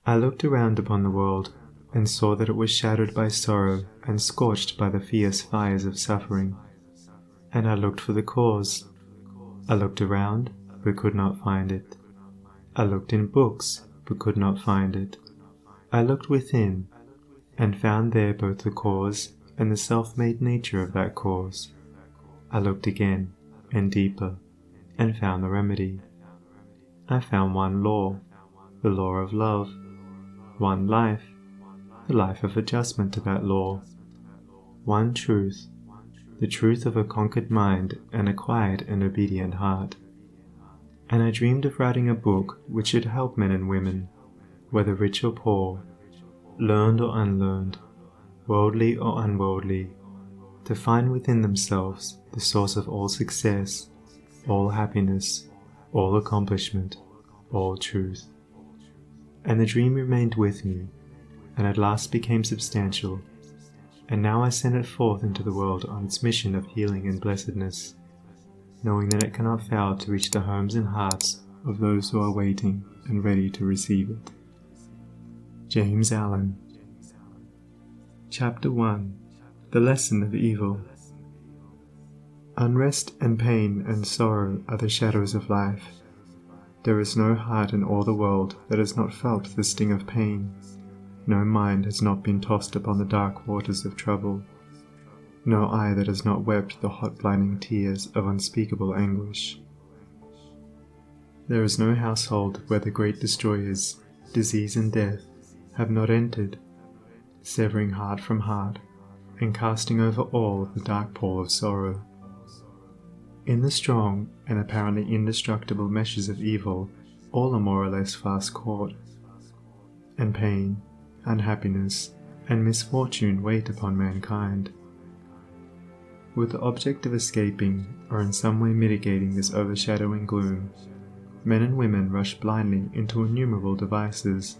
I looked around upon the world, and saw that it was shadowed by sorrow and scorched by the fierce fires of suffering. And I looked for the cause. I looked around, but could not find it. I looked in books, but could not find it. I looked within, and found there both the cause and the self-made nature of that cause. I looked again, and deeper, and found the remedy. I found one law, the law of love, one life, the life of adjustment to that law, one truth, the truth of a conquered mind and a quiet and obedient heart. And I dreamed of writing a book which should help men and women, whether rich or poor, learned or unlearned, worldly or unworldly, to find within themselves the source of all success, all happiness, all accomplishment, all truth. And the dream remained with me, and at last became substantial, and now I send it forth into the world on its mission of healing and blessedness, knowing that it cannot fail to reach the homes and hearts of those who are waiting and ready to receive it. James Allen. Chapter 1. The Lesson of Evil. Unrest and pain and sorrow are the shadows of life. There is no heart in all the world that has not felt the sting of pain. No mind has not been tossed upon the dark waters of trouble. No eye that has not wept the hot blinding tears of unspeakable anguish. There is no household where the great destroyers, disease and death, have not entered, severing heart from heart, and casting over all the dark pall of sorrow. In the strong and apparently indestructible meshes of evil, all are more or less fast caught, and pain, unhappiness, and misfortune wait upon mankind. With the object of escaping, or in some way mitigating this overshadowing gloom, men and women rush blindly into innumerable devices,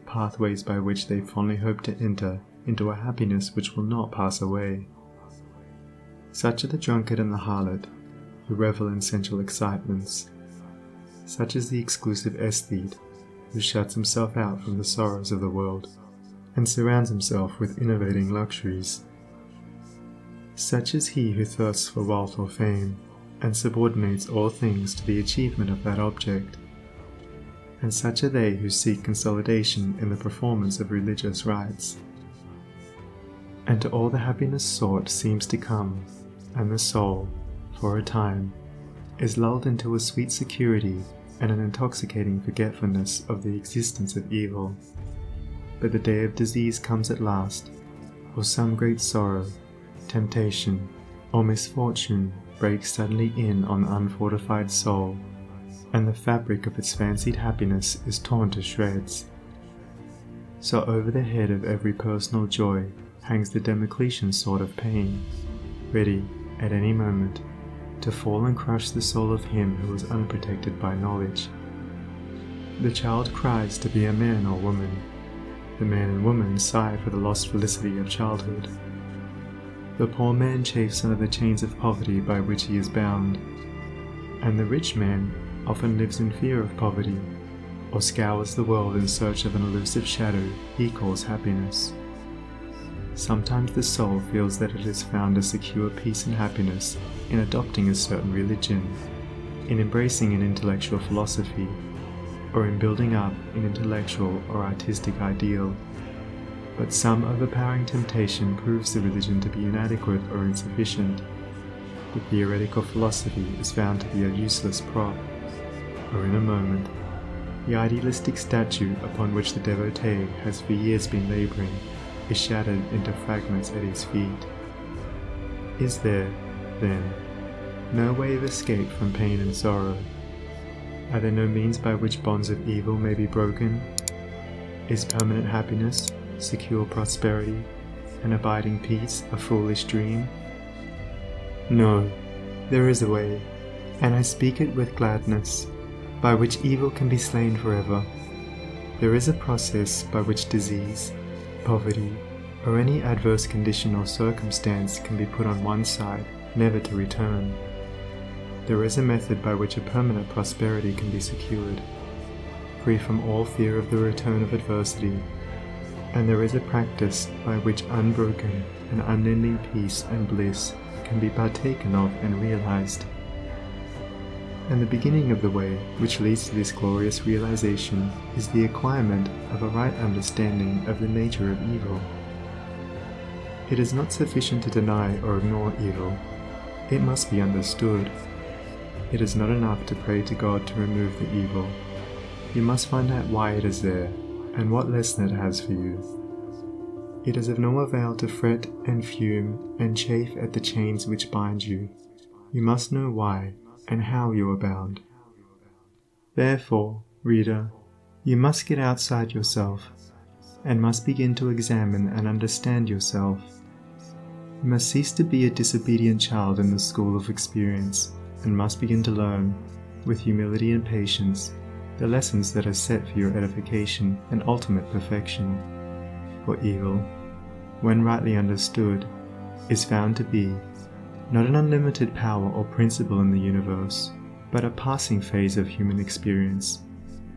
pathways by which they fondly hope to enter into a happiness which will not pass away. Such are the drunkard and the harlot, who revel in sensual excitements. Such is the exclusive aesthete, who shuts himself out from the sorrows of the world, and surrounds himself with innovating luxuries. Such is he who thirsts for wealth or fame, and subordinates all things to the achievement of that object. And such are they who seek consolidation in the performance of religious rites. And to all the happiness sought seems to come, and the soul, for a time, is lulled into a sweet security and an intoxicating forgetfulness of the existence of evil. But the day of disease comes at last, or some great sorrow, temptation, or misfortune breaks suddenly in on the unfortified soul, and the fabric of its fancied happiness is torn to shreds. So over the head of every personal joy hangs the Damocletian sword of pain, ready, at any moment, to fall and crush the soul of him who is unprotected by knowledge. The child cries to be a man or woman. The man and woman sigh for the lost felicity of childhood. The poor man chafes under the chains of poverty by which he is bound, and the rich man often lives in fear of poverty, or scours the world in search of an elusive shadow he calls happiness. Sometimes the soul feels that it has found a secure peace and happiness in adopting a certain religion, in embracing an intellectual philosophy, or in building up an intellectual or artistic ideal. But some overpowering temptation proves the religion to be inadequate or insufficient. The theoretical philosophy is found to be a useless prop, or in a moment, the idealistic statue upon which the devotee has for years been laboring is shattered into fragments at his feet. Is there, then, no way of escape from pain and sorrow? Are there no means by which bonds of evil may be broken? Is permanent happiness, secure prosperity, and abiding peace a foolish dream? No, there is a way, and I speak it with gladness, by which evil can be slain forever. There is a process by which disease, poverty, or any adverse condition or circumstance can be put on one side, never to return. There is a method by which a permanent prosperity can be secured. free from all fear of the return of adversity, and there is a practice by which unbroken and unending peace and bliss can be partaken of and realized. And the beginning of the way which leads to this glorious realization is the acquirement of a right understanding of the nature of evil. It is not sufficient to deny or ignore evil. It must be understood. It is not enough to pray to God to remove the evil. You must find out why it is there, and what lesson it has for you. It is of no avail to fret and fume and chafe at the chains which bind you. You must know why and how you are bound. Therefore, reader, you must get outside yourself, and must begin to examine and understand yourself. You must cease to be a disobedient child in the school of experience, and must begin to learn, with humility and patience, the lessons that are set for your edification and ultimate perfection. For evil, when rightly understood, is found to be not an unlimited power or principle in the universe, but a passing phase of human experience,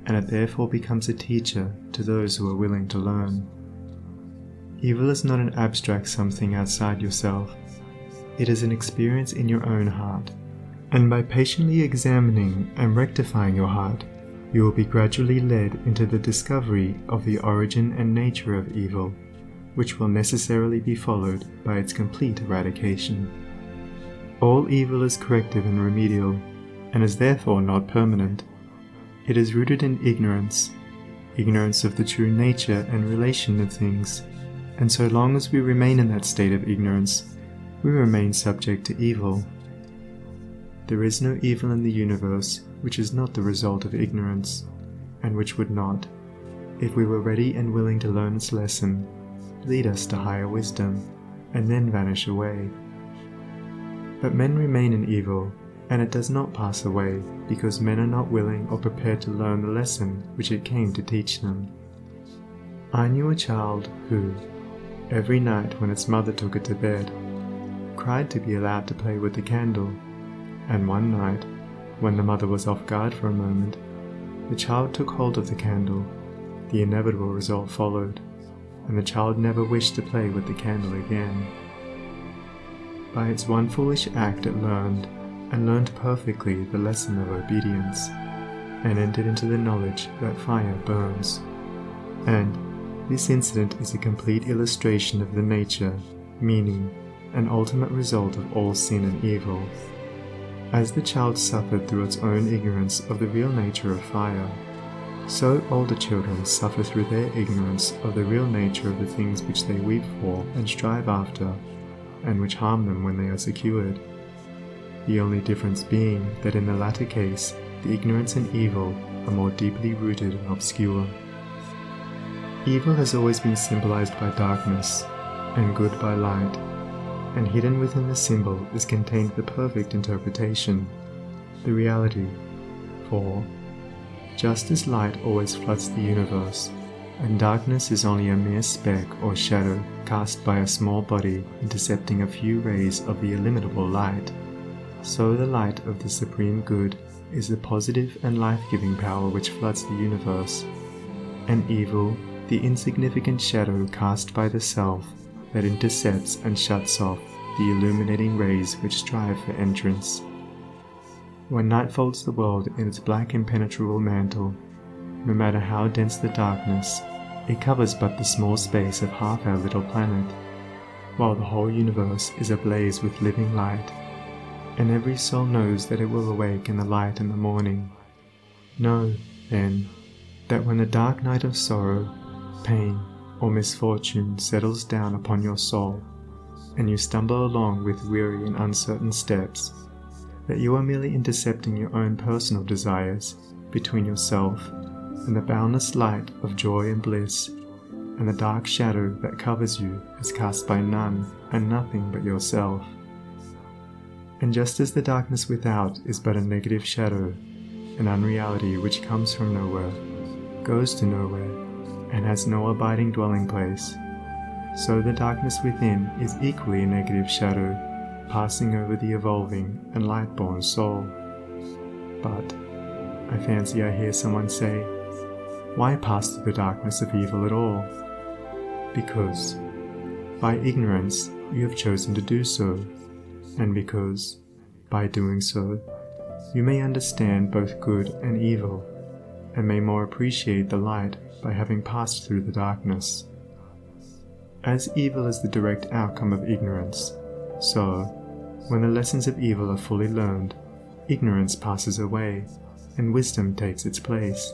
and it therefore becomes a teacher to those who are willing to learn. Evil is not an abstract something outside yourself. It is an experience in your own heart, and by patiently examining and rectifying your heart, you will be gradually led into the discovery of the origin and nature of evil, which will necessarily be followed by its complete eradication. All evil is corrective and remedial, and is therefore not permanent. It is rooted in ignorance of the true nature and relation of things, and so long as we remain in that state of ignorance, we remain subject to evil. There is no evil in the universe which is not the result of ignorance, and which would not, if we were ready and willing to learn its lesson, lead us to higher wisdom, and then vanish away. But men remain in evil, and it does not pass away, because men are not willing or prepared to learn the lesson which it came to teach them. I knew a child who, every night when its mother took it to bed, cried to be allowed to play with the candle, and one night, when the mother was off guard for a moment, the child took hold of the candle. The inevitable result followed, and the child never wished to play with the candle again. By its one foolish act it learned perfectly the lesson of obedience, and entered into the knowledge that fire burns. And this incident is a complete illustration of the nature, meaning, and ultimate result of all sin and evil. As the child suffered through its own ignorance of the real nature of fire, so older children suffer through their ignorance of the real nature of the things which they weep for and strive after, and which harm them when they are secured. The only difference being that in the latter case, the ignorance and evil are more deeply rooted and obscure. Evil has always been symbolized by darkness, and good by light, and hidden within the symbol is contained the perfect interpretation, the reality. For, just as light always floods the universe, and darkness is only a mere speck or shadow cast by a small body intercepting a few rays of the illimitable light, so the light of the Supreme Good is the positive and life-giving power which floods the universe, and evil, the insignificant shadow cast by the self that intercepts and shuts off the illuminating rays which strive for entrance. When night folds the world in its black impenetrable mantle, no matter how dense the darkness, it covers but the small space of half our little planet, while the whole universe is ablaze with living light, and every soul knows that it will awake in the light in the morning. Know, then, that when the dark night of sorrow, pain, or misfortune settles down upon your soul, and you stumble along with weary and uncertain steps, that you are merely intercepting your own personal desires between yourself and the boundless light of joy and bliss, and the dark shadow that covers you is cast by none and nothing but yourself. And just as the darkness without is but a negative shadow, an unreality which comes from nowhere, goes to nowhere, and has no abiding dwelling place, so the darkness within is equally a negative shadow, passing over the evolving and light-born soul. But, I fancy I hear someone say, Why pass through the darkness of evil at all? Because, by ignorance, you have chosen to do so, and because, by doing so, you may understand both good and evil, and may more appreciate the light by having passed through the darkness. As evil is the direct outcome of ignorance, so, when the lessons of evil are fully learned, ignorance passes away, and wisdom takes its place.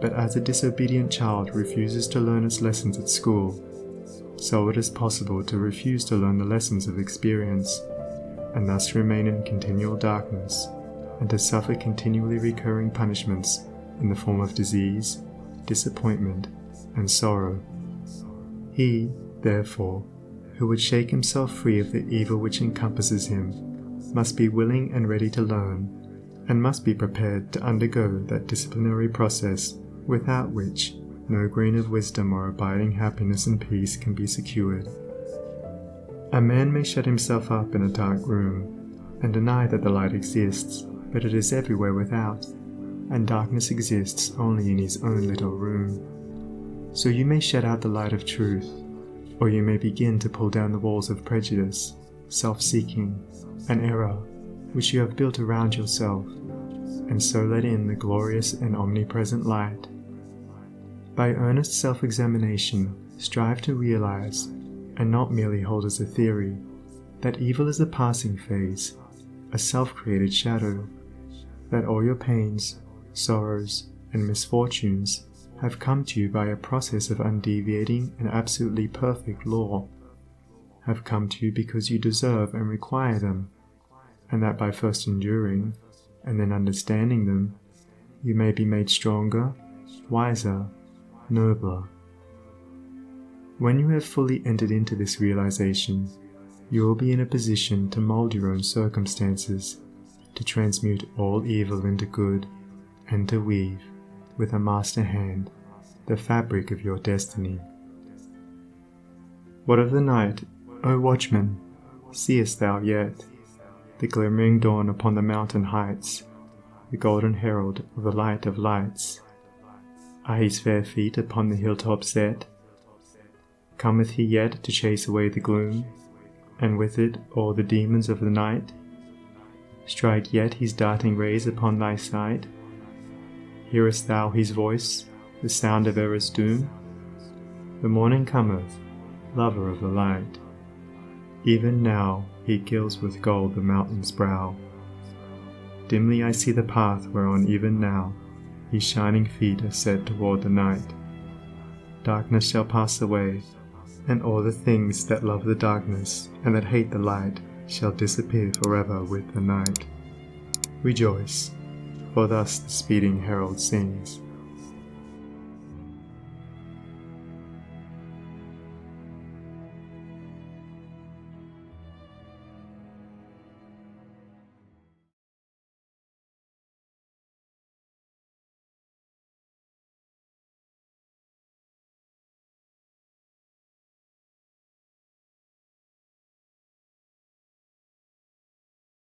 But as a disobedient child refuses to learn its lessons at school, so it is possible to refuse to learn the lessons of experience, and thus remain in continual darkness, and to suffer continually recurring punishments in the form of disease, disappointment, and sorrow. He, therefore, who would shake himself free of the evil which encompasses him, must be willing and ready to learn, and must be prepared to undergo that disciplinary process without which no grain of wisdom or abiding happiness and peace can be secured. A man may shut himself up in a dark room, and deny that the light exists, but it is everywhere without, and darkness exists only in his own little room. So you may shut out the light of truth, or you may begin to pull down the walls of prejudice, self-seeking, and error which you have built around yourself, and so let in the glorious and omnipresent light. By earnest self-examination, strive to realize, and not merely hold as a theory, that evil is a passing phase, a self-created shadow, that all your pains, sorrows, and misfortunes have come to you by a process of undeviating and absolutely perfect law, have come to you because you deserve and require them, and that by first enduring, and then understanding them, you may be made stronger, wiser, nobler. When you have fully entered into this realization, you will be in a position to mold your own circumstances, to transmute all evil into good, and to weave, with a master hand, the fabric of your destiny. What of the night, O watchman, seest thou yet? The glimmering dawn upon the mountain heights, the golden herald of the light of lights. Are his fair feet upon the hilltop set? Cometh he yet to chase away the gloom, and with it all the demons of the night? Strike yet his darting rays upon thy sight? Hearest thou his voice, the sound of error's doom? The morning cometh, lover of the light. Even now he gilds with gold the mountain's brow. Dimly I see the path whereon even now his shining feet are set toward the night. Darkness shall pass away, and all the things that love the darkness and that hate the light shall disappear forever with the night. Rejoice, for thus the speeding herald sings.